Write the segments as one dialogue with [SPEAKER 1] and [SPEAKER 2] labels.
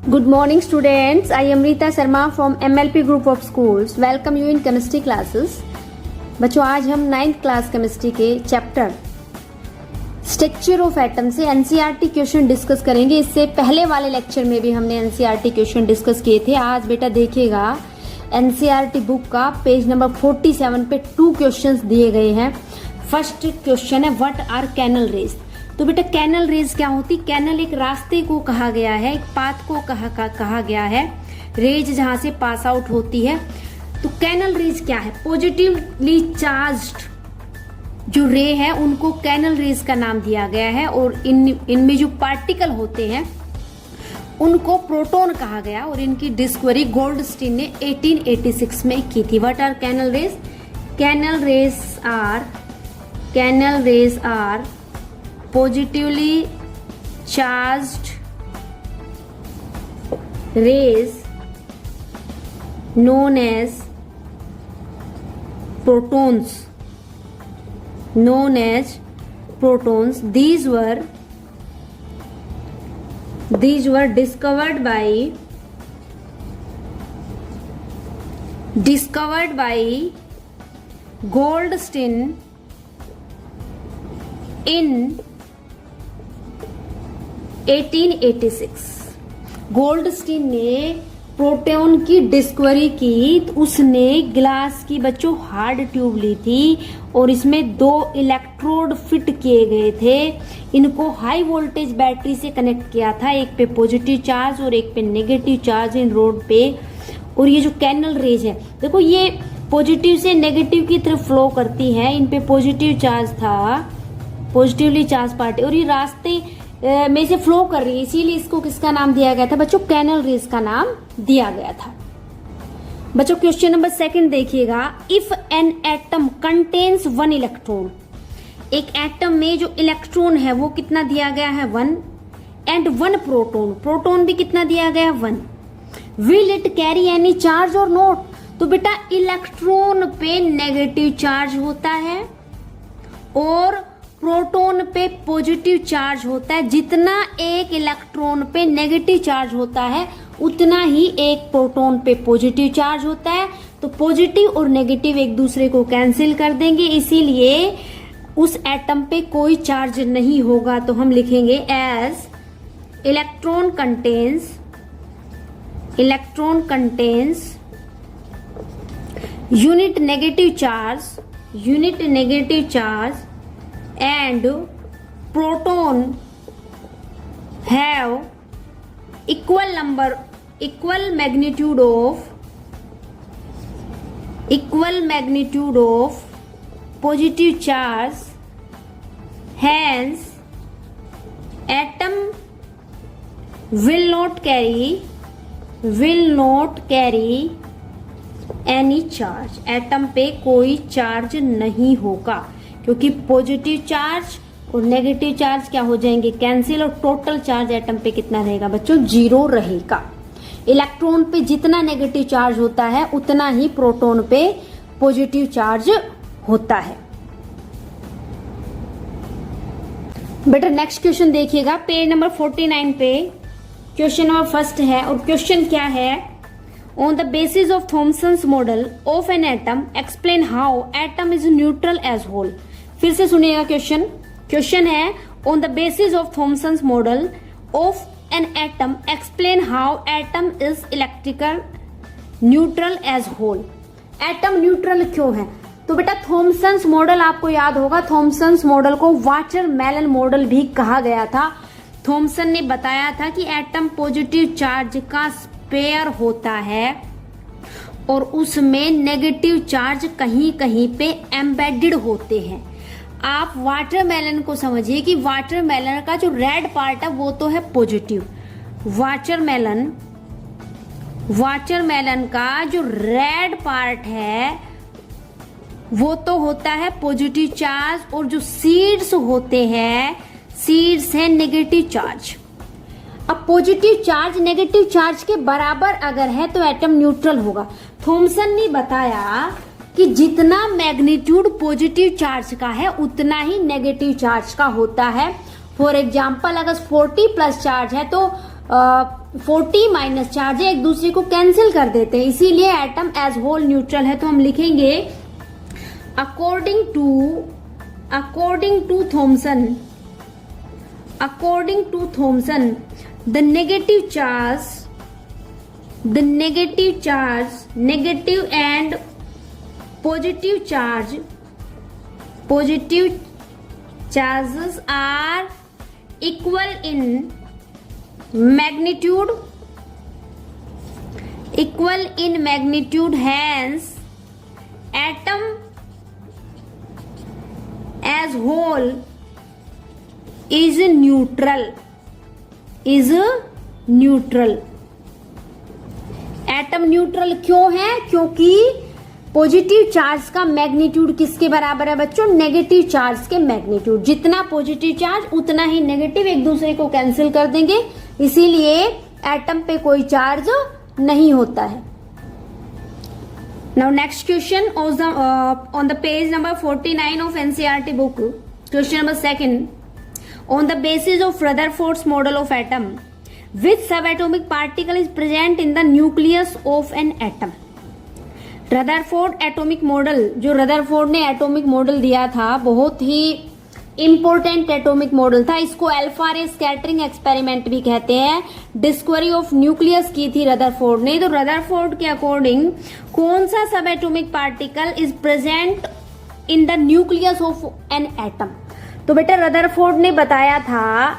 [SPEAKER 1] Good morning students, I am Rita Sharma from MLP group of schools. Welcome you in chemistry classes. बच्चों आज हम 9th class chemistry के chapter structure of atom से NCERT question discuss करेंगे। इससे पहले वाले लेक्चर में भी हमने एनसीईआरटी क्वेश्चन डिस्कस किए थे। आज बेटा देखिएगा एनसीईआरटी बुक का पेज नंबर 47 पे 2 क्वेश्चंस दिए गए हैं। फर्स्ट क्वेश्चन है व्हाट आर कैनल रेज। तो बेटा कैनल रेज क्या होती? कैनल एक रास्ते को कहा गया है, एक पाथ को कहा गया है, रेज जहां से पास आउट होती है। तो कैनल रेज क्या है? पॉजिटिवली चार्ज्ड जो रे है उनको कैनल रेज का नाम दिया गया है और इनमें जो पार्टिकल होते हैं उनको प्रोटॉन कहा गया और इनकी डिस्कवरी गोल्डस्टीन ने 1886 में की थी। What are canal rays? Canal rays are positively charged rays known as protons. These were discovered by Goldstein in 1886। Goldstein ने प्रोटॉन की डिस्कवरी की तो उसने ग्लास की बच्चों हार्ड ट्यूब ली थी और इसमें 2 इलेक्ट्रोड फिट किए गए थे। इनको हाई वोल्टेज बैटरी से कनेक्ट किया था, एक पे पॉजिटिव चार्ज और एक पे नेगेटिव चार्ज इन रोड पे। और ये जो कैनल रेज है देखो ये पॉजिटिव से नेगेटिव की तरफ फ्लो करती है। इन पे पॉजिटिव चार्ज था, पॉजिटिवली चार्ज पार्टी, और ये रास्ते में से फ्लो कर रही है, इसीलिए इसको किसका नाम दिया गया था बच्चों? कैनल रेज का नाम दिया गया था। बच्चों क्वेश्चन नंबर 2 देखिएगा। If an atom contains 1 electron, एक एटम में जो इलेक्ट्रॉन है वो कितना दिया गया है? 1 एंड 1 प्रोटॉन, प्रोटॉन भी कितना दिया गया? 1। Will it carry any charge और नॉट? तो बेटा इलेक्ट्रॉन पे नेगेटिव चार्ज होता है और प्रोटॉन पे पॉजिटिव चार्ज होता है। जितना एक इलेक्ट्रॉन पे नेगेटिव चार्ज होता है उतना ही एक प्रोटॉन पे पॉजिटिव चार्ज होता है। तो पॉजिटिव और नेगेटिव एक दूसरे को कैंसिल कर देंगे, इसीलिए उस एटम पे कोई चार्ज नहीं होगा। तो हम लिखेंगे as electron contains unit negative charge and proton have equal magnitude of positive charge, hence atom will not carry any charge। Atom पे कोई चार्ज नहीं होगा क्योंकि पॉजिटिव चार्ज और नेगेटिव चार्ज क्या हो जाएंगे? कैंसिल, और टोटल चार्ज एटम पे कितना रहेगा बच्चों? 0 रहेगा। इलेक्ट्रॉन पे जितना नेगेटिव चार्ज होता है उतना ही प्रोटॉन पे पॉजिटिव चार्ज होता है। बेटा नेक्स्ट क्वेश्चन देखिएगा पेज नंबर 49 पे। क्वेश्चन नंबर 1 है और क्वेश्चन क्या है? On the basis of Thomson's model of an atom explain how atom is neutral as whole. फिर से सुनिएगा क्वेश्चन है on the basis of Thomson's model of an atom explain how atom is electrical neutral as whole. Atom neutral क्यों है? तो बेटा Thomson's model आपको याद होगा, थॉमसन्स मॉडल को वाटरमेलन मॉडल भी कहा गया था। थॉमसन ने बताया था कि एटम पॉजिटिव चार्ज का स्पेयर होता है और उसमें नेगेटिव चार्ज कहीं कहीं पे एम्बेडेड होते हैं। आप वाटरमेलन को समझिए कि वाटरमेलन का जो रेड पार्ट है वो तो है पॉजिटिव। वाटरमेलन का जो रेड पार्ट है वो तो होता है पॉजिटिव चार्ज और जो सीड्स होते हैं, सीड्स है नेगेटिव चार्ज। अब पॉजिटिव चार्ज नेगेटिव चार्ज के बराबर अगर है तो एटम न्यूट्रल होगा। थॉमसन ने बताया कि जितना मैग्नीट्यूड पॉजिटिव चार्ज का है उतना ही नेगेटिव चार्ज का होता है। फॉर एग्जाम्पल अगर 40 प्लस चार्ज है तो 40 माइनस चार्ज है, एक दूसरे को कैंसिल कर देते हैं, इसीलिए एटम एज होल न्यूट्रल है। तो हम लिखेंगे according to Thomson the negative and positive charges are equal in magnitude, hence atom as whole is neutral। Atom neutral क्यों है? क्योंकि पॉजिटिव चार्ज का मैग्नीट्यूड किसके बराबर है बच्चों? नेगेटिव चार्ज के मैग्नीट्यूड। जितना पॉजिटिव चार्ज उतना ही नेगेटिव, एक दूसरे को कैंसिल कर देंगे, इसीलिए एटम पे कोई चार्ज नहीं होता है। Now next question on the page number 49 of NCERT book, question number 2 on the basis of Rutherford's model of atom which subatomic particle is present in the nucleus of an atom. Rutherford atomic model, जो Rutherford ने atomic model दिया था, बहुत ही important atomic model था। इसको alpha रे scattering experiment भी कहते हैं। डिस्कवरी ऑफ न्यूक्लियस की थी रदरफोर्ड ने। तो रदरफोर्ड के अकॉर्डिंग कौन सा सब atomic particle is present in the nucleus of an atom? तो बेटा रदरफोर्ड ने बताया था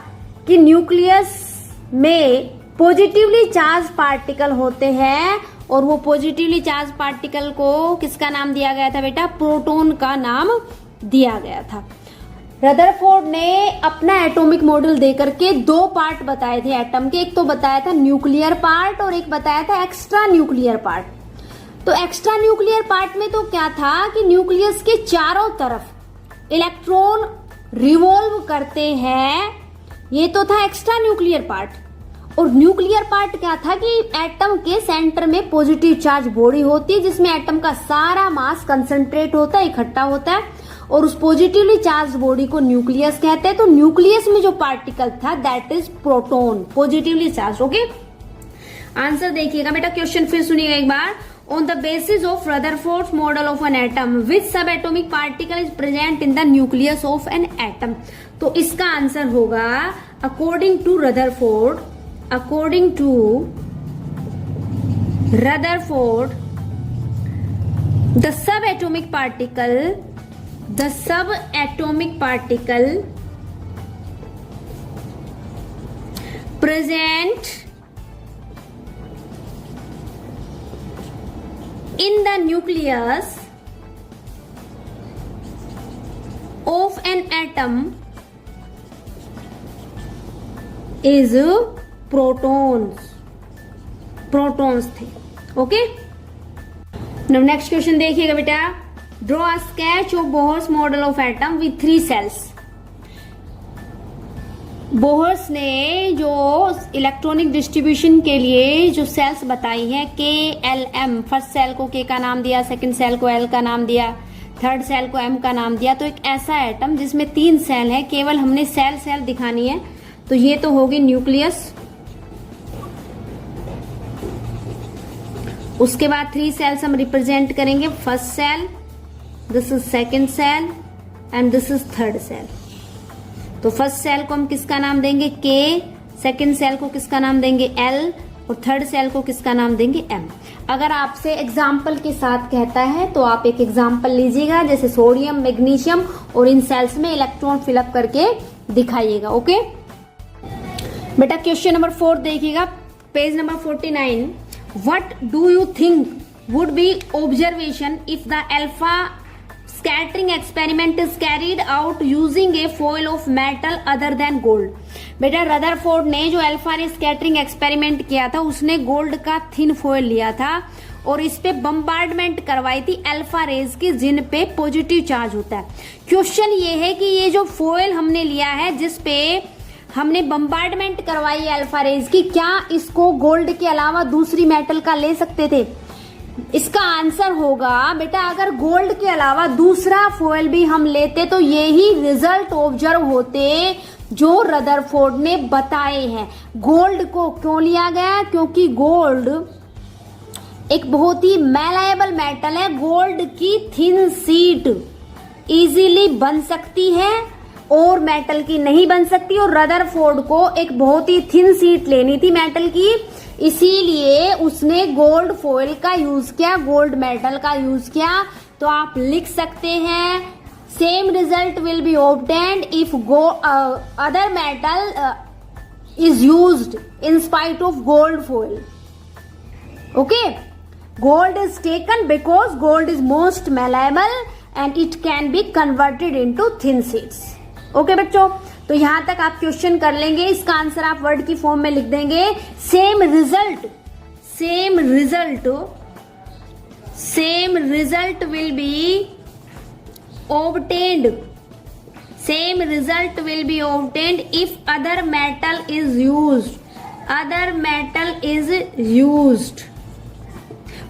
[SPEAKER 1] कि न्यूक्लियस में पॉजिटिवली चार्ज पार्टिकल होते हैं, और वो पॉजिटिवली चार्ज पार्टिकल को किसका नाम दिया गया था बेटा? प्रोटॉन का नाम दिया गया था। रदरफोर्ड ने अपना एटॉमिक मॉडल देकर के 2 पार्ट बताए थे एटम के। एक तो बताया था न्यूक्लियर पार्ट और एक बताया था एक्स्ट्रा न्यूक्लियर पार्ट। तो एक्स्ट्रा न्यूक्लियर पार्ट में तो क्या था कि न्यूक्लियस के चारों तरफ इलेक्ट्रॉन रिवॉल्व करते हैं, ये तो था एक्स्ट्रा न्यूक्लियर पार्ट। और न्यूक्लियर पार्ट क्या था कि एटम के सेंटर में पॉजिटिव चार्ज बॉडी होती है, जिसमें एटम का सारा मास कंसंट्रेट होता है, इकट्ठा होता है, और उस पॉजिटिवली चार्ज बॉडी को न्यूक्लियस कहते हैं। तो न्यूक्लियस में जो पार्टिकल था that is proton, positively charge. Okay, answer देखिएगा बेटा, क्वेश्चन फिर सुनिएगा एक बार। On the basis of Rutherford's model of an atom which subatomic particle is present in the nucleus of an atom. तो इसका आंसर होगा according to Rutherford, the subatomic particle present in the nucleus of an atom is protons थे। Okay, now next question देखिएगा बेटा। Draw a sketch of Bohr's model of atom with 3 shells. Bohr's ने जो electronic distribution के लिए जो sales बताई है KLM, फर्स्ट सेल को K का नाम दिया, सेकंड सेल को L का नाम दिया, थर्ड सेल को M का नाम दिया। तो एक ऐसा एटम जिसमें 3 सेल है, केवल हमने सेल दिखानी है, तो ये तो होगी न्यूक्लियस। उसके बाद 3 सेल्स हम रिप्रेजेंट करेंगे, first shell, this is second shell and this is third shell. तो फर्स्ट सेल को हम किसका नाम देंगे K, सेकंड सेल को किसका नाम देंगे L, और थर्ड सेल को किसका नाम देंगे M। अगर आपसे एग्जाम्पल के साथ कहता है तो आप एक एग्जाम्पल लीजिएगा, जैसे सोडियम, मैग्नीशियम, और इन सेल्स में इलेक्ट्रॉन फिलअप करके दिखाइएगा। ओके बेटा, क्वेश्चन नंबर 4 देखिएगा, page number 49। What do you think would be observation if the alpha scattering experiment is carried out using a foil of metal other than gold? बेटा Rutherford ने जो alpha रे scattering experiment किया था, उसने gold का thin foil लिया था और इस पे बम्बार्डमेंट करवाई थी अल्फा रेज की, जिन पे पॉजिटिव चार्ज होता है। क्वेश्चन ये है कि ये जो फॉयल हमने लिया है, जिस पे हमने बम्बार्डमेंट करवाई है अल्फा रेज की, क्या इसको गोल्ड के अलावा दूसरी मेटल का ले सकते थे? इसका आंसर होगा बेटा, अगर गोल्ड के अलावा दूसरा फॉयल भी हम लेते तो यही रिजल्ट ऑब्जर्व होते। जो रदरफोर्ड ने बताए हैं। गोल्ड को क्यों लिया गया? क्योंकि गोल्ड एक बहुत ही मैलेबल मेटल है। गोल्ड की थिन शीट इजीली बन सकती है और मेटल की नहीं बन सकती, और रदरफोर्ड को एक बहुत ही थिन शीट लेनी थी मेटल की, इसीलिए उसने गोल्ड फॉइल का यूज किया, गोल्ड मेटल का यूज किया। तो आप लिख सकते हैं same result will be obtained if other metal is used in spite of gold foil. Okay, gold is taken because gold is most malleable and it can be converted into thin sheets. Okay बच्चों, तो यहां तक आप question कर लेंगे, इसका answer आप word की फॉर्म में लिख देंगे। Same result will be obtained if other metal is used।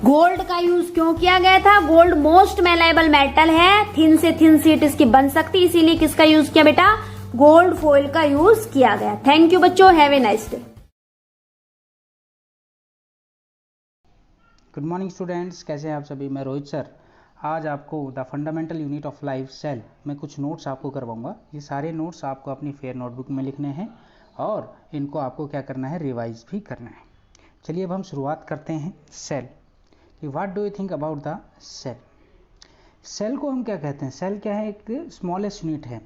[SPEAKER 1] Gold का यूज क्यों किया गया था? गोल्ड मोस्ट मैलेबल मेटल है, थिन से थिन शीट इसकी बन सकती, इसीलिए किसका यूज किया बेटा? गोल्ड फॉइल का यूज किया गया। थैंक यू बच्चों, have a nice day.
[SPEAKER 2] Good morning students, कैसे हैं आप सभी? मैं रोहित सर आज आपको the fundamental unit of life cell में कुछ नोट्स आपको करवाऊंगा। ये सारे नोट्स आपको अपनी फेयर नोटबुक में लिखने हैं और इनको आपको क्या करना है? रिवाइज भी करना है। चलिए अब हम शुरुआत करते हैं cell. What do you think about the cell? Cell को हम क्या कहते हैं? सेल क्या है? एक स्मॉलेस्ट यूनिट है।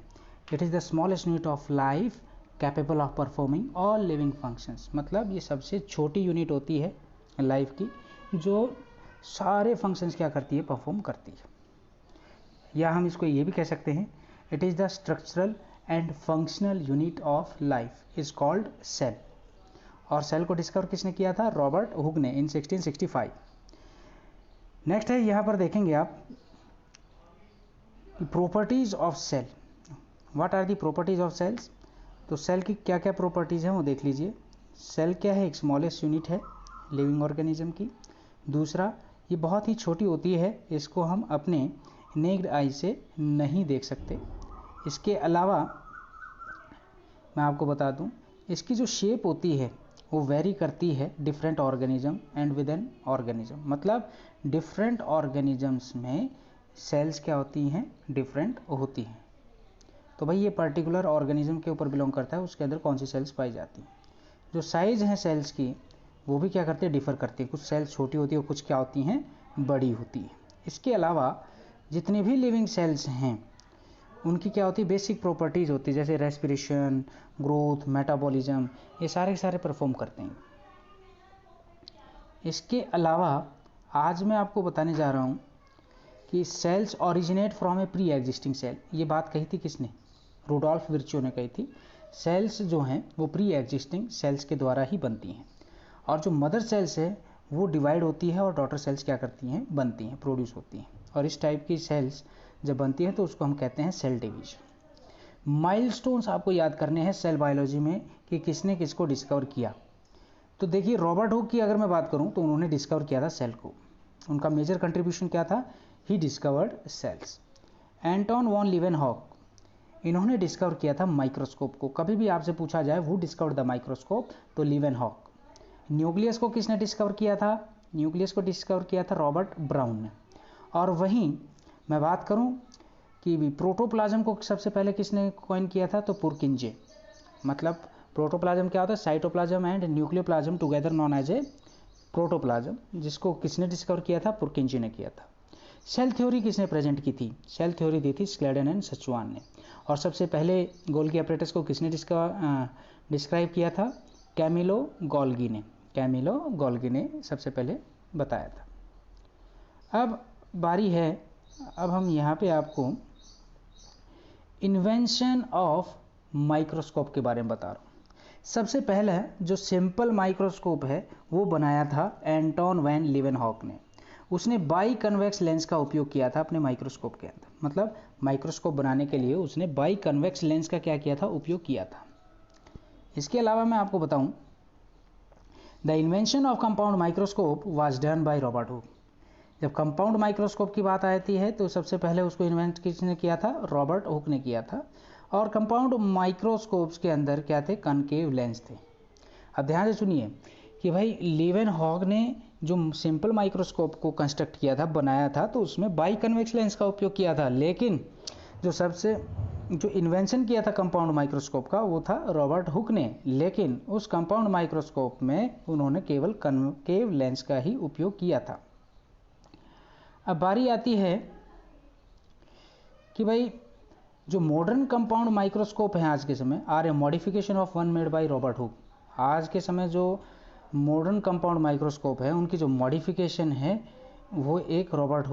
[SPEAKER 2] It is the smallest unit of life capable of performing all living functions. मतलब ये सबसे छोटी यूनिट होती है लाइफ की, जो सारे फंक्शंस क्या करती है? परफॉर्म करती है। या हम इसको ये भी कह सकते हैं, it is the structural and functional unit of life is called cell. और सेल को डिस्कवर किसने किया था? रॉबर्ट हुक ने इन 1665। नेक्स्ट है, यहाँ पर देखेंगे आप properties of cell. What are the properties of cells? तो सेल की क्या क्या प्रॉपर्टीज हैं वो देख लीजिए। सेल क्या है? एक स्मॉलेस्ट यूनिट है लिविंग ऑर्गेनिज्म की। दूसरा, ये बहुत ही छोटी होती है, इसको हम अपने नेक्ड आई से नहीं देख सकते। इसके अलावा मैं आपको बता दूं, इसकी जो शेप होती है वो वेरी करती है different organism and with an organism. मतलब डिफरेंट ऑर्गेनिजम्स में सेल्स क्या होती हैं? डिफरेंट होती हैं। तो भाई ये पर्टिकुलर ऑर्गेनिज्म के ऊपर बिलोंग करता है, उसके अंदर कौन सी सेल्स पाई जाती हैं। जो साइज हैं सेल्स की वो भी क्या करते हैं? डिफर करती है। कुछ सेल्स छोटी होती है और कुछ क्या होती हैं? बड़ी होती है। इसके अलावा जितने भी लिविंग सेल्स हैं उनकी क्या होती है? बेसिक प्रॉपर्टीज होती है, जैसे रेस्पिरेशन, ग्रोथ, मेटाबॉलिज्म, ये सारे के सारे परफॉर्म करते हैं। इसके अलावा आज मैं आपको बताने जा रहा हूँ कि cells originate from a pre existing cell. ये बात कही थी किसने? रुडोल्फ विर्चो ने कही थी। सेल्स जो हैं वो प्री एग्जिस्टिंग सेल्स के द्वारा ही बनती हैं, और जो मदर सेल्स है वो डिवाइड होती है और डॉटर सेल्स क्या करती हैं? बनती हैं, प्रोड्यूस होती हैं। और इस टाइप की सेल्स जब बनती है तो उसको हम कहते हैं सेल डिवीजन। माइलस्टोन्स आपको याद करने हैं सेल बायोलॉजी में कि किसने किसको डिस्कवर किया। तो देखिए, रॉबर्ट हुक की अगर मैं बात करूं तो उन्होंने डिस्कवर किया था सेल को। उनका मेजर कंट्रीब्यूशन क्या था? He discovered cells. Anton von Leeuwenhoek, इन्होंने डिस्कवर किया था माइक्रोस्कोप को। कभी भी आपसे पूछा जाए हु डिस्कवर्ड द माइक्रोस्कोप, तो लीवेनहॉक। न्यूक्लियस को किसने डिस्कवर किया था? न्यूक्लियस को डिस्कवर किया था रॉबर्ट ब्राउन ने। और वहीं मैं बात करूं कि प्रोटोप्लाज्म को सबसे पहले किसने कॉइन किया था? तो पुरकिंजे। मतलब प्रोटोप्लाज्म क्या होता है? Cytoplasm and nucleoplasm together known as a protoplasm, जिसको किसने डिस्कवर किया था? पुरकिंजे ने किया था। सेल थ्योरी किसने प्रेजेंट की थी? सेल थ्योरी दी थी स्लेडन एंड सचुआन ने। और सबसे पहले गोल्गी अपरेटस को किसने डिस्क्राइब किया था? कैमिलो गोल्गी ने। कैमिलो गोल्गी ने सबसे पहले बताया था। अब बारी है, अब हम यहाँ पे आपको इन्वेंशन ऑफ माइक्रोस्कोप के बारे में बता रहा हूँ। सबसे पहले जो सिंपल माइक्रोस्कोप है वो बनाया था एंटोन वैन लीवेनहॉक ने। उसने बाई कन्वेक्स लेंस का उपयोग किया था अपने माइक्रोस्कोप के अंदर। मतलब माइक्रोस्कोप बनाने के लिए उसने बाई कन्वेक्स लेंस का क्या किया था? उपयोग किया था। इसके अलावा मैं आपको बताऊं, the invention of compound microscope was done by Robert hook. जब कंपाउंड माइक्रोस्कोप की बात आती है तो सबसे पहले उसको इन्वेंट किसने किया था? रॉबर्ट हुक ने किया था। और कंपाउंड माइक्रोस्कोप्स के अंदर क्या थे, कनकेव लेंस थे। अब ध्यान से सुनिए कि भाई लीवेनहॉग ने जो सिंपल माइक्रोस्कोप को कंस्ट्रक्ट किया था, बनाया था, तो उसमें बाई कन्वेक्स लेंस का उपयोग किया था। लेकिन जो इन्वेंशन किया था कंपाउंड माइक्रोस्कोप का, वो था रॉबर्ट हुक ने। लेकिन उस कंपाउंड माइक्रोस्कोप में उन्होंने केवल कनकेव लेंस का ही उपयोग किया था। अब बारी आती है कि भाई जो मॉडर्न कंपाउंड माइक्रोस्कोप है आज के समय are a modification of one made by Robert Hooke. आज के समय जो मॉडर्न कंपाउंड माइक्रोस्कोप है उनकी जो मॉडिफिकेशन है वो एक रॉबर्ट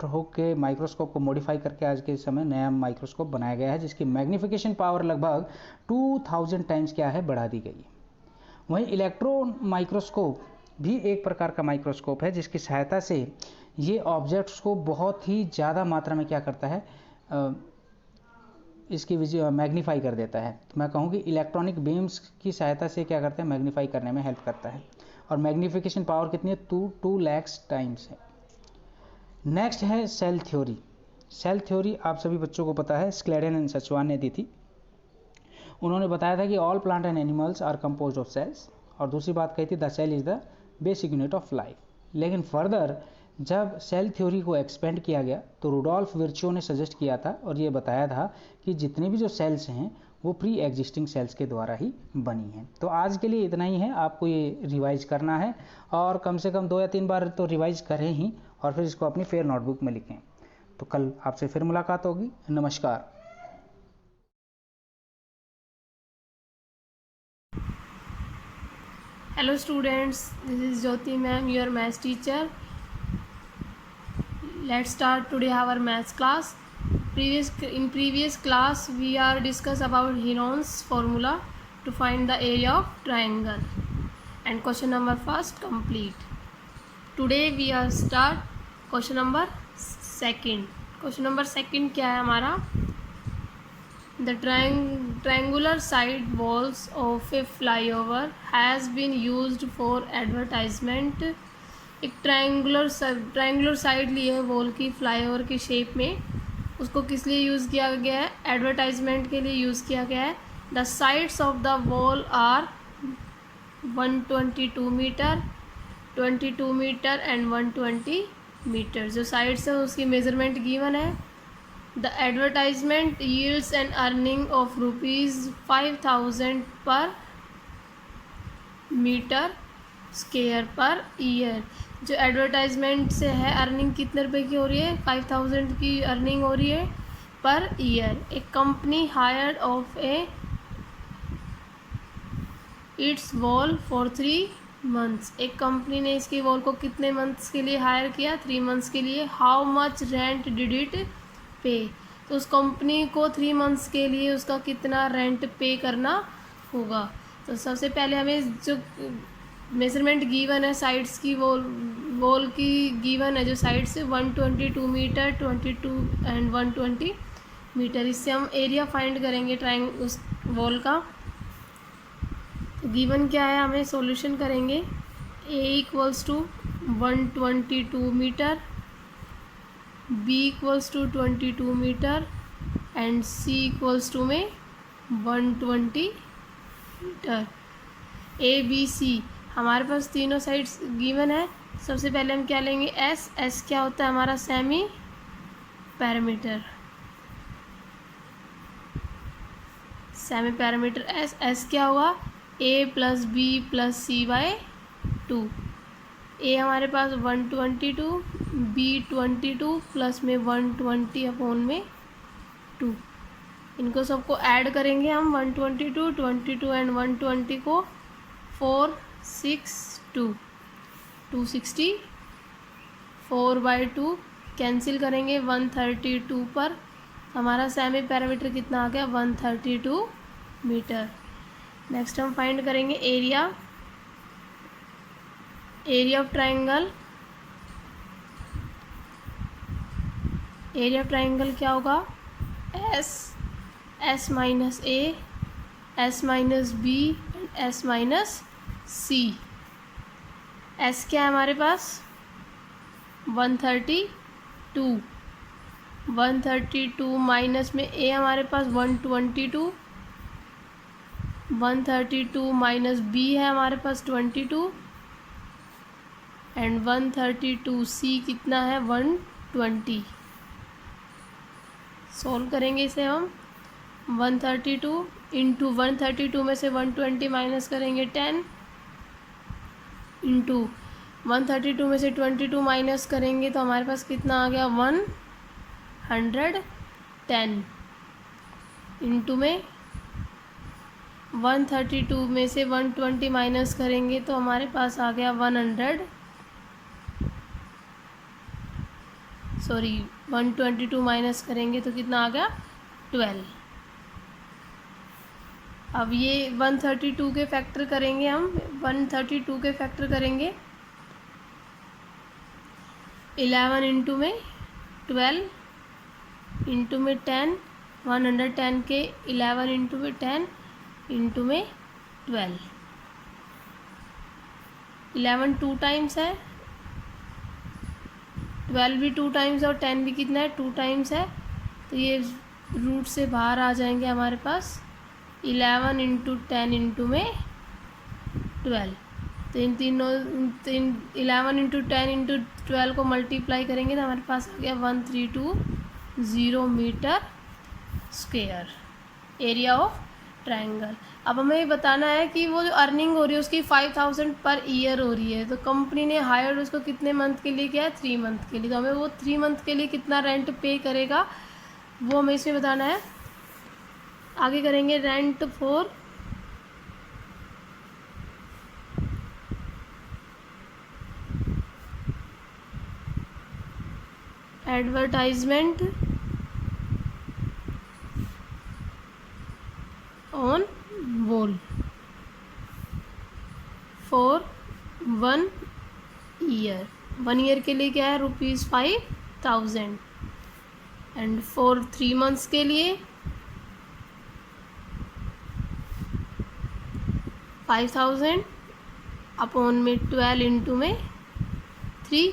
[SPEAKER 2] हुक के माइक्रोस्कोप को मॉडिफाई करके आज के समय नया माइक्रोस्कोप बनाया गया है, जिसकी मैग्नीफिकेशन पावर लगभग 2000 टाइम्स क्या है, बढ़ा दी गई है। वहीं इलेक्ट्रॉन माइक्रोस्कोप भी एक प्रकार का माइक्रोस्कोप है जिसकी सहायता से ये ऑब्जेक्ट्स को बहुत ही ज़्यादा मात्रा में क्या करता है, इसकी मैग्नीफाई कर देता है। तो मैं कहूँ कि इलेक्ट्रॉनिक बीम्स की सहायता से क्या करते हैं, मैग्नीफाई करने में हेल्प करता है। और मैग्नीफिकेशन पावर कितनी है, 2 लाख टाइम्स है। नेक्स्ट है सेल थ्योरी। सेल थ्योरी आप सभी बच्चों को पता है, स्क्लेडन एंड सचवान ने दी थी। उन्होंने बताया था कि all plant and animals are composed of cells, और दूसरी बात कही थी the cell is the basic unit of life. लेकिन फर्दर जब सेल थ्योरी को एक्सपेंड किया गया तो रुडोल्फ विर्चो ने सजेस्ट किया था और ये बताया था कि जितने भी जो सेल्स हैं वो प्री एग्जिस्टिंग सेल्स के द्वारा ही बनी हैं। तो आज के लिए इतना ही है, आपको ये रिवाइज करना है और कम से कम 2 या 3 बार तो रिवाइज करें ही, और फिर इसको अपनी फेयर नोटबुक में लिखें। तो कल आपसे फिर मुलाकात होगी। नमस्कार।
[SPEAKER 3] Hello students, this is Jyoti ma'am, your maths teacher. Let's start today our maths class. In previous class we are discuss about Heron's formula to find the area of triangle, and question number first complete. Today we are start question number second. Question number second क्या है हमारा, the triangular side walls of a flyover has been used for advertisement. एक triangular side ली है wall की flyover की shape में, उसको किस लिए यूज़ किया गया है, एडवर्टाइजमेंट के लिए यूज़ किया गया है। The sides of the wall are 122 metre, 22 metre and 120 metre. जो साइड्स है उसकी मेजरमेंट गिवन है। The advertisement yields an earning of ₹5,000 per metre square per year. जो एडवर्टाइजमेंट से है अर्निंग कितने रुपए की हो रही है, 5,000 की अर्निंग हो रही है पर ईयर। एक company hired of its wall for 3 months. एक कंपनी ने इसकी वॉल को कितने मंथ्स के लिए हायर किया, 3 मंथ्स के लिए। How much rent did it पे, तो उस कंपनी को 3 मंथ्स के लिए उसका कितना रेंट पे करना होगा। तो सबसे पहले हमें जो मेजरमेंट गिवन है साइड्स की, वॉल की गिवन है, जो साइड्स 122 मीटर, 22 एंड 120 मीटर। इससे हम एरिया फाइंड करेंगे उस वॉल का। तो गिवन क्या है, हमें सॉल्यूशन करेंगे। A = 122 metre, B = 22 metre and C = में 120 मीटर। ABC हमारे पास तीनों साइड्स गिवन है। सबसे पहले हम क्या लेंगे, S क्या होता है हमारा, semi parameter. Semi parameter S क्या होगा, A + B + C/2। A हमारे पास 122, B 22 प्लस में 120/2। इनको सबको ऐड करेंगे हम, 122, 22 एंड 120 को 462, 260, 4/2 कैंसिल करेंगे 132 पर। हमारा सेमी पैरामीटर कितना आ गया, 132 मीटर। नेक्स्ट हम फाइंड करेंगे area of triangle. Area of triangle क्या होगा, S - A, S - B and S - C। S क्या है हमारे पास, 132, 132 माइनस में ए हमारे पास 122, 132 माइनस बी है हमारे पास 22 एंड 132 सी कितना है 120। सॉल्व करेंगे इसे हम। 132 इंटू 132 में से 120 माइनस करेंगे 10 इंटू 132 में से 22 माइनस करेंगे तो हमारे पास कितना आ गया 110 इंटू में 132 में से 120 माइनस करेंगे तो हमारे पास आ गया 122 माइनस करेंगे तो कितना आ गया 12। अब ये 132 के फैक्टर करेंगे हम। 132 के फैक्टर करेंगे 11 इंटू में 12 इंटू में 10, 110 के 11 इंटू में 10 इंटू में 12। 11 2 टाइम्स है, 12 भी 2 टाइम्स और 10 भी कितना है 2 टाइम्स है, तो ये रूट से बाहर आ जाएंगे हमारे पास 11 इंटू 10 इंटू में 12। तो इन तीनों 11 इंटू 10 इंटू 12 को मल्टीप्लाई करेंगे तो हमारे पास आ गया 1320 metre square area of triangle. अब हमें ये बताना है कि वो जो अर्निंग हो रही है उसकी 5000 पर ईयर हो रही है, तो कंपनी ने हायर्ड उसको कितने मंथ के लिए किया है 3 मंथ के लिए, तो हमें वो 3 मंथ के लिए कितना रेंट पे करेगा वो हमें इसमें बताना है। आगे करेंगे rent for advertisement on wall for 1 year. 1 year के लिए क्या है ₹5000 एंड फॉर 3 मंथ्स के लिए 5000 अपॉन में 12 इंटू में 3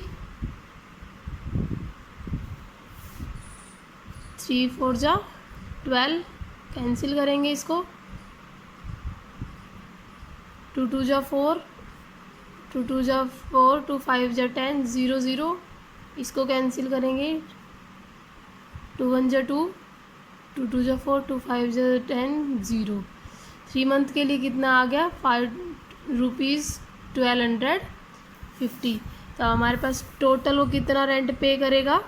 [SPEAKER 3] 4 जा 12 कैंसिल करेंगे इसको, 2 2 जा 4, 2 2 जा 4, 2 5 जा 10, 0 0 इसको कैंसिल करेंगे, 2 1 जा 2, 2 2 जा 4, 2 5 जा 10, 0। 3 मंथ के लिए कितना आ गया ₹1250। तो हमारे पास टोटल वो कितना रेंट पे करेगा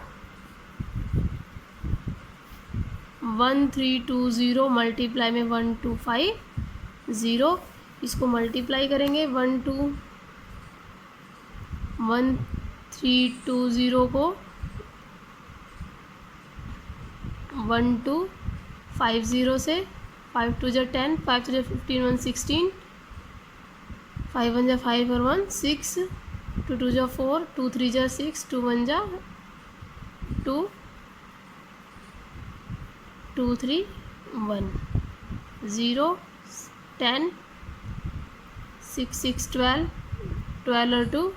[SPEAKER 3] 1320 मल्टीप्लाई में 1250, इसको मल्टीप्लाई करेंगे 1320 को 1250 से 5 2 जा 10, 5 2 जा 15, 1 16, 5 1 जा 5 और 1 6, 2 2 जा 4, 2 3 जा 6, 2 1 जा 2, 2 3 1 0 10 6 6 12 12 और 2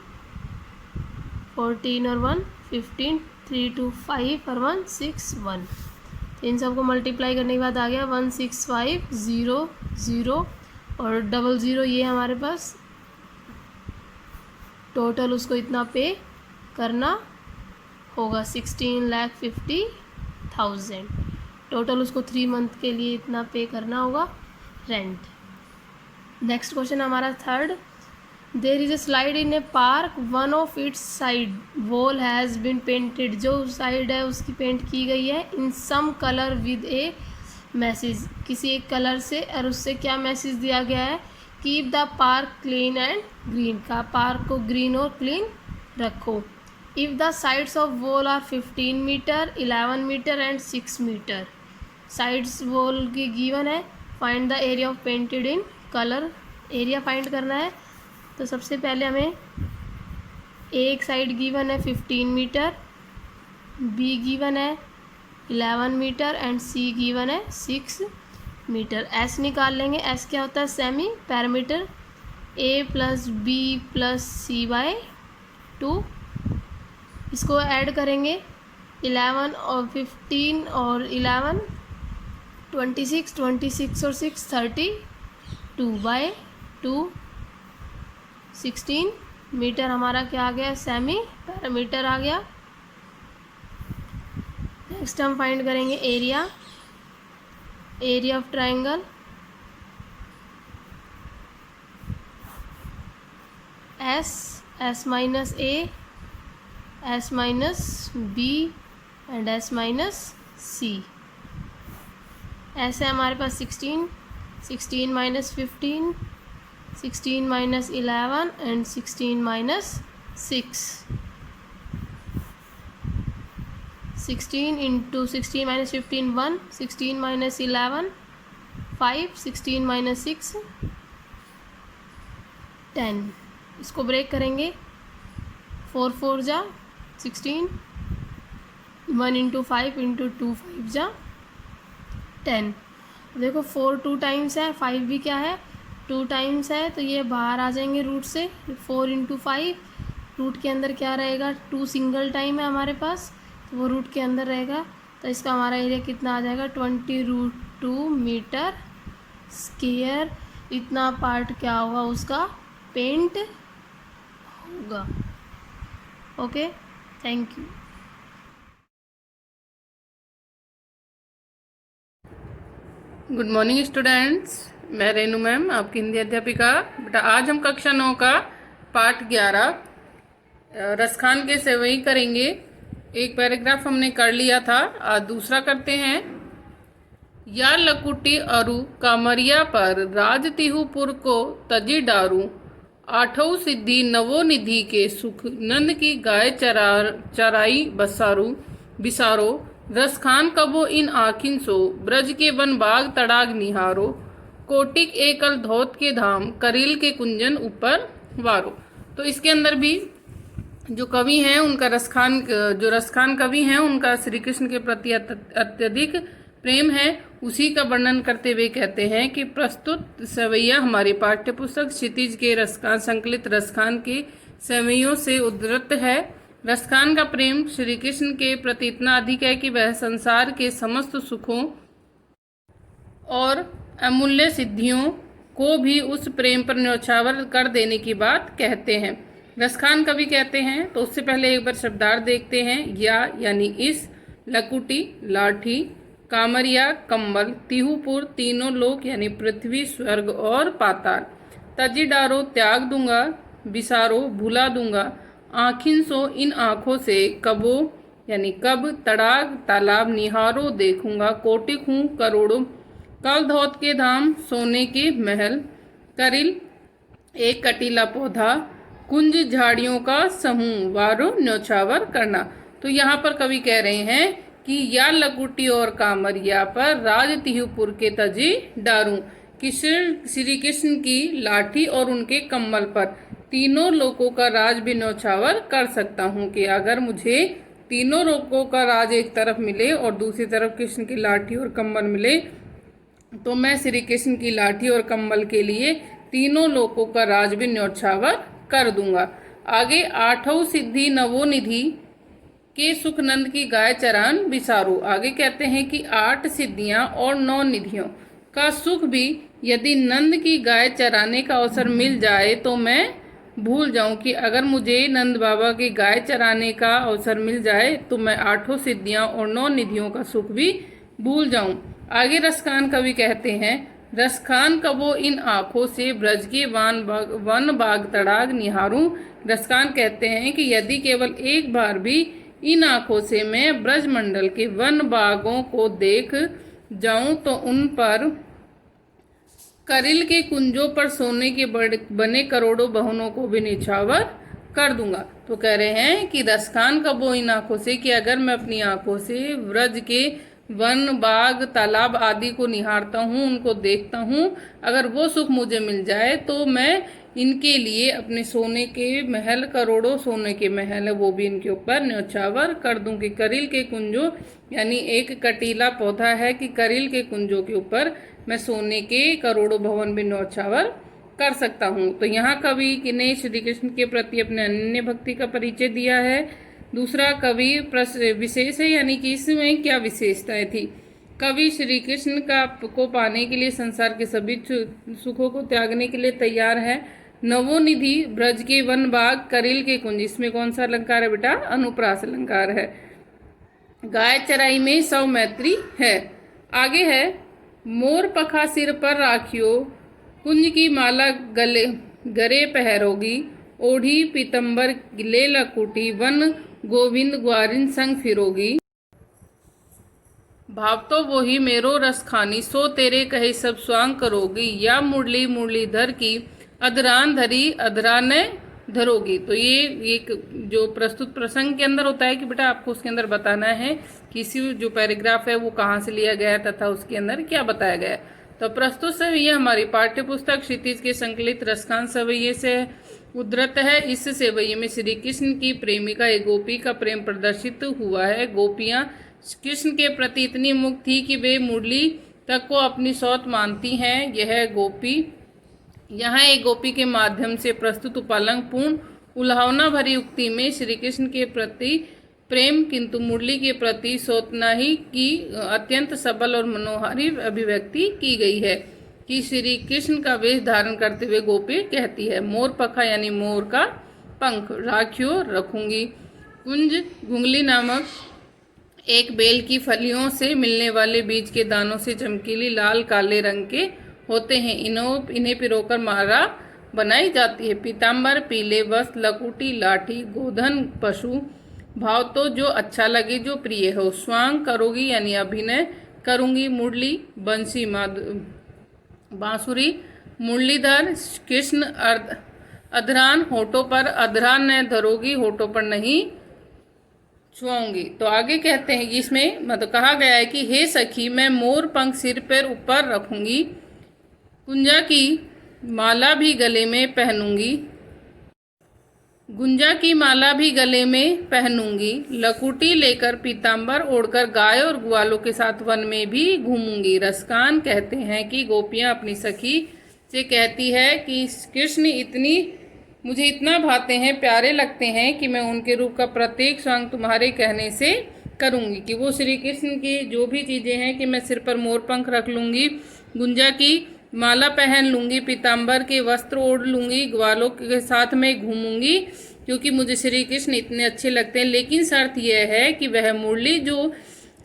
[SPEAKER 3] 14 और 1 15 3 2 5 और 1 6 1। इन सबको मल्टीप्लाई करने के बाद आ गया 16500 और 00 ये हमारे पास टोटल उसको इतना पे करना होगा 16,50,000। टोटल उसको 3 मंथ के लिए इतना पे करना होगा रेंट। नेक्स्ट क्वेश्चन हमारा third, there is a slide in a park, one of its side wall has been painted, जो साइड है उसकी पेंट की गई है in some colour with a message, किसी एक कलर से, और उससे क्या मैसेज दिया गया है, keep the park clean and green, का पार्क को ग्रीन और क्लीन रखो। If the sides of wall are 15 metre 11 metre and 6 metre, sides wall की गिवन है, find the area of painted in colour, area find करना है। तो सबसे पहले हमें एक साइड गिवन है 15 मीटर, बी गिवन है 11 मीटर एंड सी गिवन है 6 मीटर। एस निकाल लेंगे, एस क्या होता है सेमी पैरामीटर, ए प्लस बी प्लस सी बाय 2, इसको ऐड करेंगे 11 और 15 और 11 26, 26 और 6 32 बाय 2 16 मीटर हमारा क्या आ गया, सेमी पैरामीटर आ गया। नेक्स्ट हम फाइंड करेंगे area of triangle. S minus A, S minus B and S minus C। ऐसे हमारे पास 16 minus 15, 16 minus 11 and 16 minus 6। 16 into 16 minus 15 1, 16 minus 11 5, 16 minus 6 10। इसको ब्रेक करेंगे, 4 4 जा 16, 1 इंटू 5 इंटू 2 5 जा 10। देखो 4 2 टाइम्स है, 5 भी क्या है 2 टाइम्स है, तो ये बाहर आ जाएंगे रूट से। 4 इंटू 5, रूट के अंदर क्या रहेगा, 2 सिंगल टाइम है हमारे पास, तो वो रूट के अंदर रहेगा। तो इसका हमारा एरिया कितना आ जाएगा, 20√2 मीटर स्क्वायर। इतना पार्ट क्या होगा उसका, पेंट होगा। Okay, thank you.
[SPEAKER 4] Good morning students, मैं रेनू मैम आपकी हिंदी अध्यापिका। बेटा आज हम कक्षा 9 का पाठ 11 रसखान के सेवई करेंगे। एक पैराग्राफ हमने कर लिया था, आज दूसरा करते हैं। या लकुटी अरु कामरिया पर राज तिहुपुर को तजी डारू, आठों सिद्धि नवो निधि के सुख नंद की गाय चराई बिसारो, रसखान कबो इन आखिन सो, ब्रज के वन बाग तड़ाग निहारो, कोटिक एकल धौत के धाम, करील के कुंजन ऊपर वारो। तो इसके अंदर भी जो कवि हैं उनका रसखान कवि हैं उनका श्री कृष्ण के प्रति अत्यधिक प्रेम है, उसी का वर्णन करते हुए कहते हैं कि प्रस्तुत सेवैया हमारी पाठ्य पुस्तक क्षितिज के रसखान संकलित रसखान के सेवैयों से उद्धृत है। रसखान का प्रेम श्री कृष्ण के प्रति इतना अधिक है कि वह संसार के समस्त सुखों और अमूल्य सिद्धियों को भी उस प्रेम पर न्यौछावर कर देने की बात कहते हैं। रसखान कवि कहते हैं, तो उससे पहले एक बार शब्दार्थ देखते हैं। यानी इस, लकुटी लाठी, कामरिया कंबल, तिहुपुर तीनों लोक यानी पृथ्वी स्वर्ग और पाताल, तजी डारो त्याग दूंगा, बिसारो भुला दूंगा, आँखिन सो इन आँखों से, कबो यानी कब, तड़ाग तालाब, निहारो देखूंगा, कोटिक हूँ करोड़ों, कल धौत के धाम सोने के महल, करिल एक कटीला पौधा, कुंज झाड़ियों का समूह, वारो न्यौछावर करना। तो यहाँ पर कवि कह रहे हैं कि या लकुटी और कामरिया पर राज तिहुपुर के तजी डारूं, कि श्री कृष्ण की लाठी और उनके कम्बल पर तीनों लोगों का राज भी न्यौछावर कर सकता हूँ। कि अगर मुझे तीनों लोगों का राज एक तरफ मिले और दूसरी तरफ कृष्ण की लाठी और कम्बल मिले, तो मैं श्री कृष्ण की लाठी और कम्बल के लिए तीनों लोगों का राज भी न्यौछावर कर दूंगा। आगे, आठों सिद्धि नवो निधि के सुख नंद की गाय चरान बिसारू। आगे कहते हैं कि 8 सिद्धियां और 9 निधियों का सुख भी यदि नंद की गाय चराने का अवसर मिल जाए तो मैं भूल जाऊं। कि अगर मुझे नंद बाबा की गाय चराने का अवसर मिल जाए तो मैं 8 सिद्धियां और 9 निधियों का सुख भी भूल जाऊं। आगे रसखान कवि कहते हैं, रसखान कबो इन आँखों से ब्रज के वन बाग तड़ाग निहारूं। रसखान कहते हैं कि यदि केवल एक बार भी इन आँखों से मैं ब्रज मंडल के वन बागों को देख जाऊं तो उन पर करिल के कुंजों पर सोने के बने करोड़ों भवनों को भी निछावर कर दूंगा। तो कह रहे हैं कि रसखान कबो इन आँखों से, कि अगर मैं अपनी आँखों से ब्रज के वन बाग तालाब आदि को निहारता हूँ, उनको देखता हूँ, अगर वो सुख मुझे मिल जाए तो मैं इनके लिए अपने सोने के महल, करोड़ों सोने के महल है वो भी इनके ऊपर न्यौछावर कर दूं। कि करील के कुंजों यानी एक कटीला पौधा है कि करील के कुंजों के ऊपर मैं सोने के करोड़ों भवन भी न्यौछावर कर सकता हूँ। तो यहाँ कवि ने श्री कृष्ण के प्रति अपने अनन्य भक्ति का परिचय दिया है। दूसरा कवि विशेष है, यानी कि इसमें क्या विशेषताएं थी। कवि श्री कृष्ण को पाने के लिए संसार के सभी सुखों को त्यागने के लिए तैयार है। नवोनिधि ब्रज के वन बाग करिल के कुंज, इसमें कौन सा अलंकार है बेटा, अनुप्रास अलंकार है। गाय चराई में सौमैत्री है। आगे है मोर पखा सिर पर राखियो, कुंज की माला गरे पहरोगी, ओढ़ी पीतंबर ले लकुटी, वन गोविंद ग्वारिन संग फिरोगी। भाव तो वही मेरो रस खानी, सो तेरे कहे सब स्वांग करोगी, या मुरली मुरलीधर की अधरान धरी अधरान धरोगी। तो ये एक जो प्रस्तुत प्रसंग के अंदर होता है कि बेटा आपको उसके अंदर बताना है किसी जो पैराग्राफ है वो कहाँ से लिया गया तथा उसके अंदर क्या बताया गया है। तो प्रस्तुत सवैये हमारी पाठ्य पुस्तक क्षितिज के संकलित रसखान सवैये से उद्धृत है। इस सवैये में श्री कृष्ण की प्रेमिका एक गोपी का प्रेम प्रदर्शित हुआ है। गोपियाँ कृष्ण के प्रति इतनी मुग्ध थी कि वे मुरली तक को अपनी सौत मानती हैं। यह गोपी यहाँ एक गोपी के माध्यम से प्रस्तुत उपालंग पूर्ण उल्हावना भरी उक्ति में श्री कृष्ण के प्रति प्रेम किंतु मुरली के प्रति सौतनाही की अत्यंत सबल और मनोहारी अभिव्यक्ति की गई है कि श्री कृष्ण का वेश धारण करते हुए गोपी कहती है, मोर पखा यानी मोर का पंख, राखियो रखूंगी। कुंज घुंगली नामक एक बेल की फलियों से मिलने वाले बीज के दानों से चमकीली लाल काले रंग के होते हैं। इन्हें पिरोकर माला बनाई जाती है। पीताम्बर पीले वस्त्र, लकुटी लाठी, गोधन पशु, भाव तो जो अच्छा लगे जो प्रिय हो। स्वांग करोगी यानी अभिनय करूंगी। मुरली बंसी बांसुरी, मुरलीधर कृष्ण अधरान होठों पर, अधरान न धरोगी होठों पर नहीं छुआऊंगी। तो आगे कहते हैं कि इसमें मतलब कहा गया है कि हे सखी मैं मोर पंख सिर पर ऊपर रखूंगी, गुंजा की माला भी गले में पहनूंगी, गुंजा की माला भी गले में पहनूंगी, लकुटी लेकर पीताम्बर ओढ़कर गाय और ग्वालों के साथ वन में भी घूमूंगी। रसकान कहते हैं कि गोपियां अपनी सखी से कहती है कि कृष्ण मुझे इतना भाते हैं, प्यारे लगते हैं कि मैं उनके रूप का प्रत्येक स्वांग तुम्हारे कहने से करूंगी। कि वो श्री कृष्ण की जो भी चीज़ें हैं कि मैं सिर पर मोर पंख रख लूँगी, गुंजा की माला पहन लूँगी, पीताम्बर के वस्त्र ओढ़ लूँगी, ग्वालों के साथ में घूमूंगी, क्योंकि मुझे श्री कृष्ण इतने अच्छे लगते हैं। लेकिन शर्त यह है कि वह मुरली जो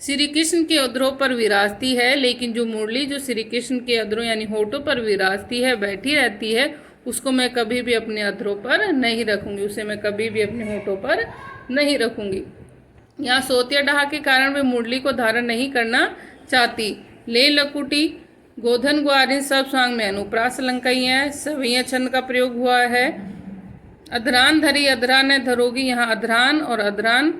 [SPEAKER 4] श्री कृष्ण के अधरों पर विराजती है, लेकिन जो मुरली जो श्री कृष्ण के अधरों यानी होठों पर विराजती है, बैठी रहती है, उसको मैं कभी भी अपने अधरों पर नहीं रखूंगी, उसे मैं कभी भी अपने होठों पर नहीं रखूंगी। यहाँ सोतिया डहा के कारण वे मुरली को धारण नहीं करना चाहती। ले लकुटी गोधन ग्वारिन सब स्वांग में अनुप्रास अलंकाई है। सवैया छंद का प्रयोग हुआ है। अधरान धरी अधरान धरोगी, यहाँ अधरान और अधरान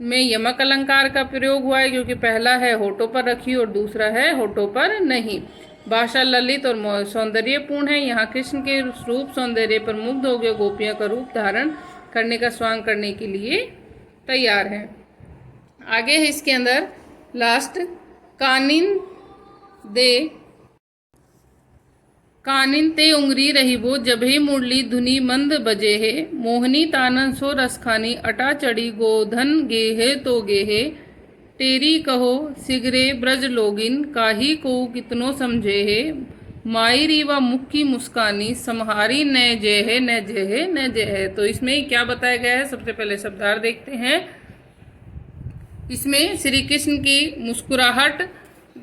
[SPEAKER 4] में यमक अलंकार का प्रयोग हुआ है, क्योंकि पहला है होठों पर रखी और दूसरा है होठों पर नहीं। भाषा ललित और सौंदर्यपूर्ण है। यहाँ कृष्ण के रूप सौंदर्य पर मुग्ध हो गए गोपियों का रूप धारण करने का स्वांग करने के लिए तैयार है। आगे है इसके अंदर लास्ट, कानिन ते उंगरी रही वो जबे मुरली धुनी मंद बजे है, मोहनी तानन सो रसखानी अटा चढ़ी गोधन गेहे तो गेहे, तेरी कहो सिगरे ब्रज लोगिन काही को कितनो समझे है, मायरी व मुक्की मुस्कानी समहारी न जय है न जय है न जय है। तो इसमें क्या बताया गया है, सबसे पहले शब्दार्थ देखते हैं। इसमें श्री कृष्ण की मुस्कुराहट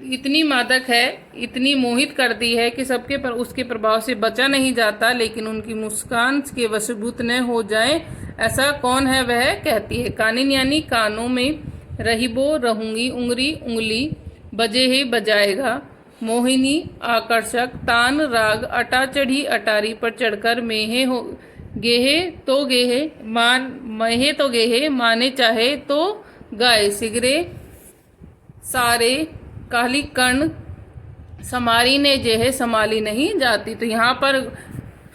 [SPEAKER 4] इतनी मादक है, इतनी मोहित करती है कि सबके पर उसके प्रभाव से बचा नहीं जाता, लेकिन उनकी मुस्कान के वशीभूत न हो जाए ऐसा कौन है वह कहती है। कानिन यानी कानों में, रहीबो रहूंगी, उंगरी उंगली, बजे है बजाएगा, मोहिनी आकर्षक, तान राग, अटा चढ़ी अटारी पर चढ़कर, मेहे हो गेहे तो गेहे मान, महे तो गेहे माने चाहे तो गाए, सिगरे सारे काली कर्ण समारी ने जे है संभाली नहीं जाती। तो यहाँ पर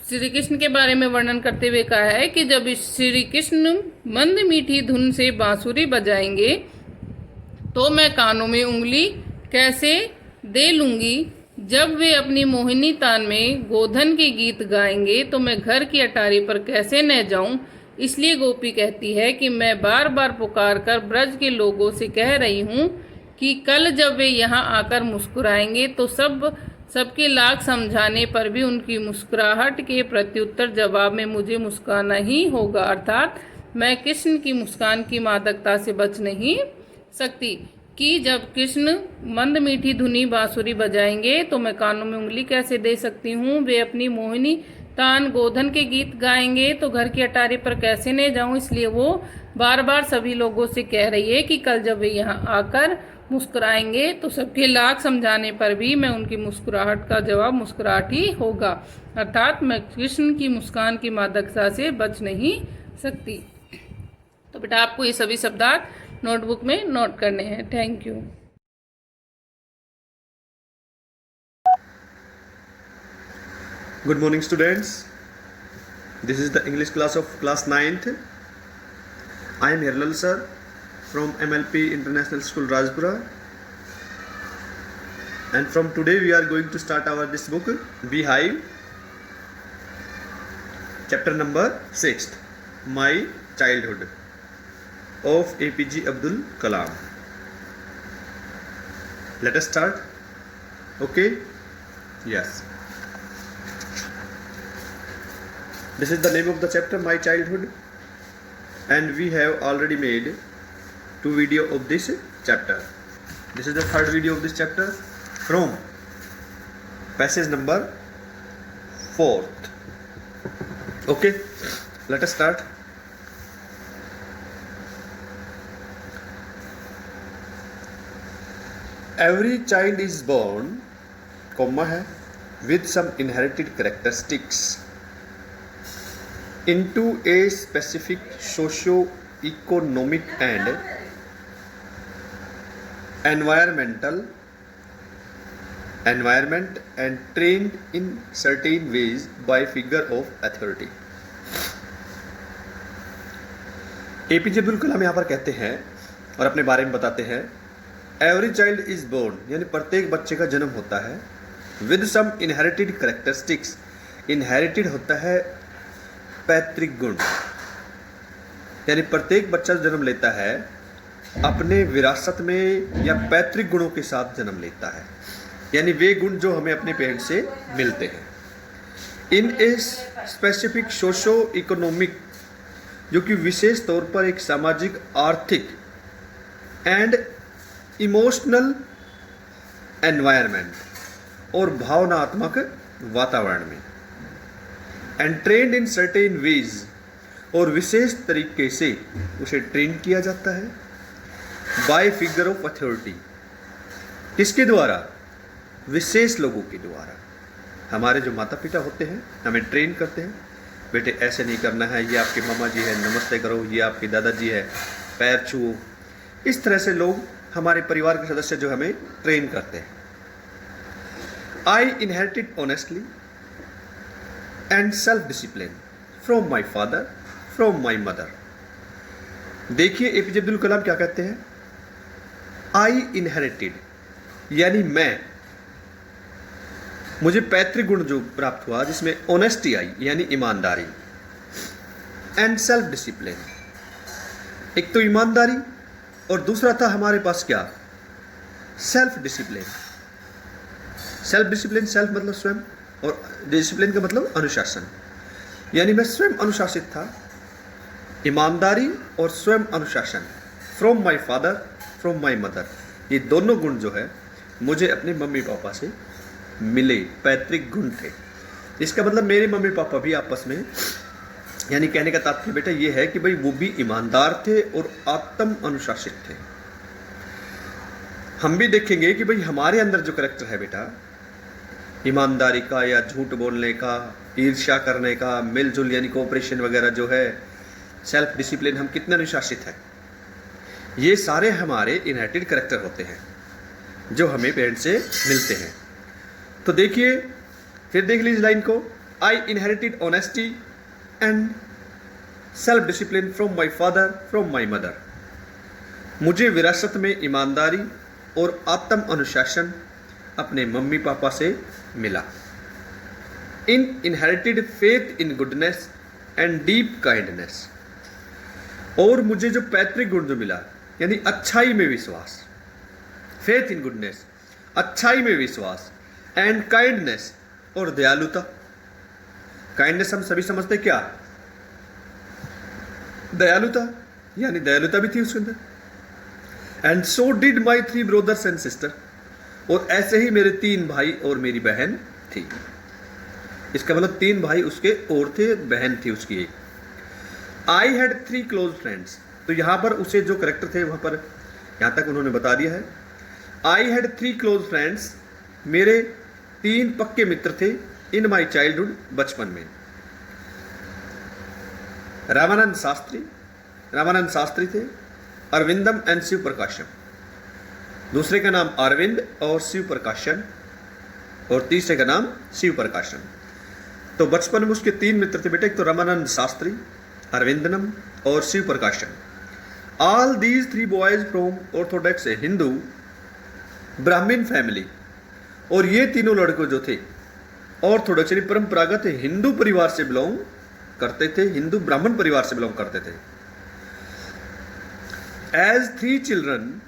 [SPEAKER 4] श्री कृष्ण के बारे में वर्णन करते हुए कहा है कि जब श्री कृष्ण मंद मीठी धुन से बांसुरी बजाएंगे तो मैं कानों में उंगली कैसे दे लूँगी, जब वे अपनी मोहिनी तान में गोधन के गीत गाएंगे तो मैं घर की अटारी पर कैसे न जाऊं, इसलिए गोपी कहती है कि मैं बार बार पुकार कर ब्रज के लोगों से कह रही हूँ कि कल जब वे यहाँ आकर मुस्कुराएंगे तो सबके लाख समझाने पर भी उनकी मुस्कुराहट के प्रत्युत्तर जवाब में मुझे मुस्कुराना ही होगा, अर्थात मैं कृष्ण की मुस्कान की मादकता से बच नहीं सकती कि जब कृष्ण मंद मीठी धुनी बांसुरी बजाएंगे तो मैं कानों में उंगली कैसे दे सकती हूँ। वे अपनी मोहिनी तान गोधन के गीत गाएंगे तो घर की अटारी पर कैसे नहीं जाऊँ। इसलिए वो बार बार सभी लोगों से कह रही है कि कल जब वे यहाँ आकर मुस्कुराएंगे तो सबके लाख समझाने पर भी मैं उनकी मुस्कुराहट का जवाब मुस्कुराहट ही होगा, अर्थात मैं कृष्ण की मुस्कान की मादकता से बच नहीं सकती। तो बेटा आपको ये सभी शब्दार्थ नोटबुक में नोट करने हैं। Thank you.
[SPEAKER 5] Good morning students. This is the English class of class 9th. I am Hirlal sir from MLP International School Rajpura, and from today we are going to start our this book Beehive, chapter number 6, My Childhood of APJ Abdul Kalam. Let us start. Okay? Yes. This is the name of the chapter, My Childhood, and we have already made 2 videos of this chapter. This is the 3rd video of this chapter from passage number 4th. Okay, let us start. Every child is born, with some inherited characteristics into a specific socio-economic and environment and trained in certain ways by figure of authority. APJ Abdul Kalam यहाँ पर कहते हैं और अपने बारे में बताते हैं, एवरी चाइल्ड इज बोर्न, यानी प्रत्येक बच्चे का जन्म होता है with some inherited characteristics. Inherited होता है पैतृक गुण, यानी प्रत्येक बच्चा जन्म लेता है अपने विरासत में या पैतृक गुणों के साथ जन्म लेता है, यानी वे गुण जो हमें अपने पेरेंट्स से मिलते हैं। इन ए स्पेसिफिक सोशो इकोनॉमिक, जो कि विशेष तौर पर एक सामाजिक, आर्थिक एंड इमोशनल एनवायरनमेंट और भावनात्मक वातावरण में, and trend in certain veg, और विशेष तरीके से उसे ट्रेन किया जाता है बाय फिगर ऑफ अथॉरिटी। किसके द्वारा? विशेष लोगों के द्वारा। हमारे जो माता पिता होते हैं हमें ट्रेन करते हैं, बेटे ऐसे नहीं करना है, ये आपके मामा जी है, नमस्ते करो, ये आपके दादाजी है, पैर छुओ। इस तरह से लोग, हमारे परिवार के सदस्य जो हमें ट्रेन करते हैं। आई inherited honestly and self discipline from my father, from my mother. देखिए एपीजे अब्दुल कलाम क्या कहते हैं, आई इनहेरिटेड, यानी मुझे पैतृक गुण जो प्राप्त हुआ जिसमें ऑनेस्टी आई, यानी ईमानदारी, एंड सेल्फ डिसिप्लिन। एक तो ईमानदारी और दूसरा था हमारे पास क्या, self discipline. Self discipline, self मतलब स्वयं, और डिसिप्लिन का मतलब अनुशासन, यानी मैं स्वयं अनुशासित था। ईमानदारी और स्वयं अनुशासन, from my father, from my mother, ये दोनों गुण जो है मुझे अपने मम्मी पापा से मिले, पैतृक गुण थे। इसका मतलब मेरे मम्मी पापा भी आपस में, यानी कहने का तात्पर्य बेटा ये है कि भाई वो भी ईमानदार थे और आत्म अनुशासित थे। हम भी देखेंगे कि भाई हमारे अंदर जो करेक्टर है बेटा, ईमानदारी का या झूठ बोलने का, ईर्ष्या करने का, मिलजुल यानी कोऑपरेशन वगैरह जो है, सेल्फ डिसिप्लिन, हम कितने अनुशासित हैं, ये सारे हमारे इनहेरिटेड करेक्टर होते हैं जो हमें पेरेंट्स से मिलते हैं। तो देखिए, फिर देख लीजिए लाइन को, आई inherited honesty and self discipline from my father, from my mother. मुझे विरासत में ईमानदारी और आत्म अनुशासन अपने मम्मी पापा से मिला। In inherited faith in goodness and deep kindness, और मुझे जो पैतृक गुण जो मिला, यानी अच्छाई में विश्वास, फेथ इन गुडनेस, अच्छाई में विश्वास, एंड काइंडनेस, और दयालुता। काइंडनेस हम सभी समझते क्या, दयालुता, यानी दयालुता भी थी उसके अंदर। And so did my 3 brothers and sister, और ऐसे ही मेरे 3 भाई और मेरी बहन थी। इसका मतलब 3 भाई उसके और थे, बहन थी उसकी एक। आई हैड 3 क्लोज फ्रेंड्स, तो यहां पर उसे जो करेक्टर थे वहां पर यहां तक उन्होंने बता दिया है। आई हैड 3 क्लोज फ्रेंड्स, मेरे 3 पक्के मित्र थे इन माई चाइल्डहुड, बचपन में। रामानंद शास्त्री थे, अरविंदम एंड शिव प्रकाशम, दूसरे का नाम अरविंद और शिव प्रकाशन, और तीसरे का नाम शिव प्रकाशन। तो बचपन में उसके 3 मित्र थे बेटे, एक तो रामानंद शास्त्री, अरविंदनम और शिव प्रकाशन। All these 3 boys from Orthodox Hindu ब्राह्मण फैमिली, और ये तीनों लड़के जो थे ऑर्थोडॉक्स यानी परंपरागत हिंदू परिवार से बिलोंग करते थे, हिंदू ब्राह्मण परिवार से बिलोंग करते थे। As 3 children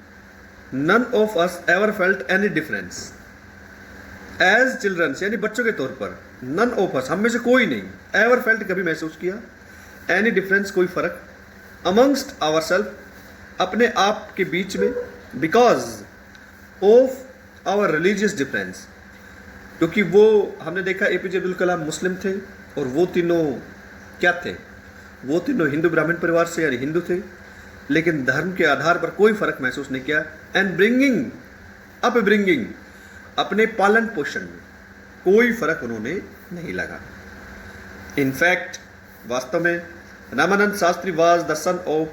[SPEAKER 5] none of us ever felt any difference, as childrens यानी बच्चों के तौर पर, नन ऑफ अस हम में से कोई नहीं, एवर फेल्ट कभी महसूस किया, एनी डिफरेंस कोई फर्क, अमंगस्ट आवर सेल्फ अपने आप के बीच में, because of our religious difference, क्योंकि वो हमने देखा एपीजे अब्दुल कलाम मुस्लिम थे और वो तीनों क्या थे, वो तीनों हिंदू ब्राह्मण परिवार से यानी हिंदू थे, लेकिन धर्म के आधार पर कोई फर्क महसूस नहीं किया। एंड ब्रिंगिंग अपने पालन पोषण में कोई फर्क उन्होंने नहीं लगा। इनफैक्ट वास्तव में Ramanand Shastri was the son of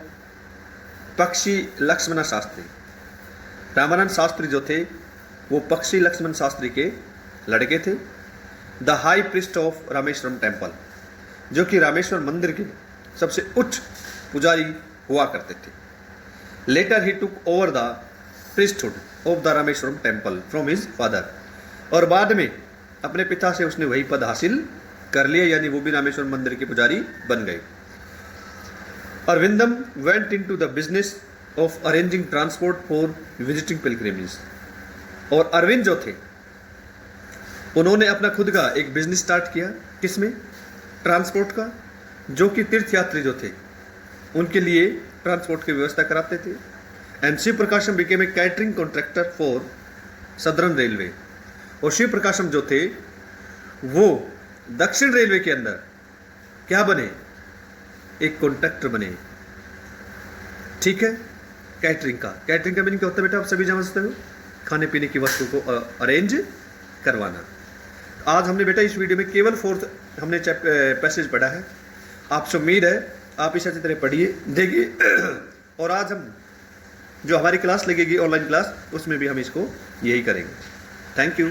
[SPEAKER 5] पक्षी लक्ष्मण शास्त्री। रामानंद शास्त्री जो थे वो पक्षी लक्ष्मण शास्त्री के लड़के थे। The high priest of Rameswaram temple, जो कि रामेश्वर मंदिर के सबसे उच्च पुजारी हुआ करते थे। लेटर ही took over the priesthood of the Rameswaram temple from his father, और बाद में अपने पिता से उसने वही पद हासिल कर लिया, यानी वो भी रामेश्वर मंदिर के पुजारी बन गए। Aravindan went into the business of arranging transport for visiting pilgrimage, और अरविंद जो थे उन्होंने अपना खुद का एक बिजनेस स्टार्ट किया, किसमें, ट्रांसपोर्ट का, जो कि तीर्थयात्री जो थे उनके लिए ट्रांसपोर्ट की व्यवस्था कराते थे। And Shiva Prakasam became a catering contractor for Southern Railway, और शिव प्रकाशम जो थे वो दक्षिण रेलवे के अंदर क्या बने, एक कॉन्ट्रैक्टर बने। ठीक है, कैटरिंग का मीनिंग क्या होता है बेटा, आप सभी समझते हो, खाने पीने की वस्तु को अरेंज करवाना। आज हमने बेटा इस वीडियो में केवल 4th हमने पैसेज पढ़ा है। आपसे उम्मीद है आप इसे अच्छी तरह पढ़िए, देखिए, और आज हम जो हमारी क्लास लगेगी ऑनलाइन क्लास, उसमें भी हम इसको यही करेंगे। Thank you.